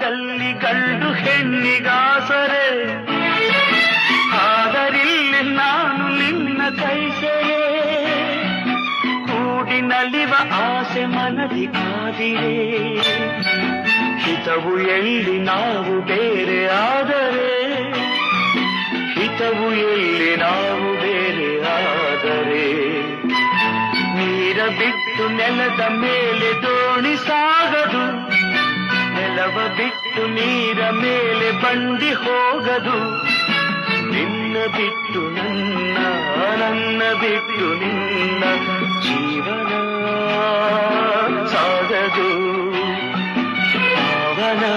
ಲೋಕದಲ್ಲಿ ಗಂಡು ಹೆಣ್ಣಿಗಾಸರೆ, ಆದರಿಲ್ಲಿ ನಾನು ನಿನ್ನ ಕೈಸೆಯೇ. ಕೂಡಿ ನಲಿವ ಆಸೆ ಮನದಿ ಕಾದಿರೆ, ಹಿತವು ಎಲ್ಲಿ ನಾವು ಬೇರೆ ಆದರೆ, ಹಿತವು ಎಲ್ಲಿ ನಾವು ಬೇರೆ ಆದರೆ. ನೀರ ಬಿಟ್ಟು ನೆಲದ ಮೇಲೆ ದೋಣಿ ಸಾಗದು, ನೆಲವ ಬಿಟ್ಟು ನೀರ ಮೇಲೆ ಬಂಡಿ ಹೋಗದು. ನಿನ್ನ ಬಿಟ್ಟು ನನ್ನ, ನನ್ನ ಬಿಟ್ಟು ನಿನ್ನ ಜೀವನ ಸಾಗದು. ಭಾವನಾ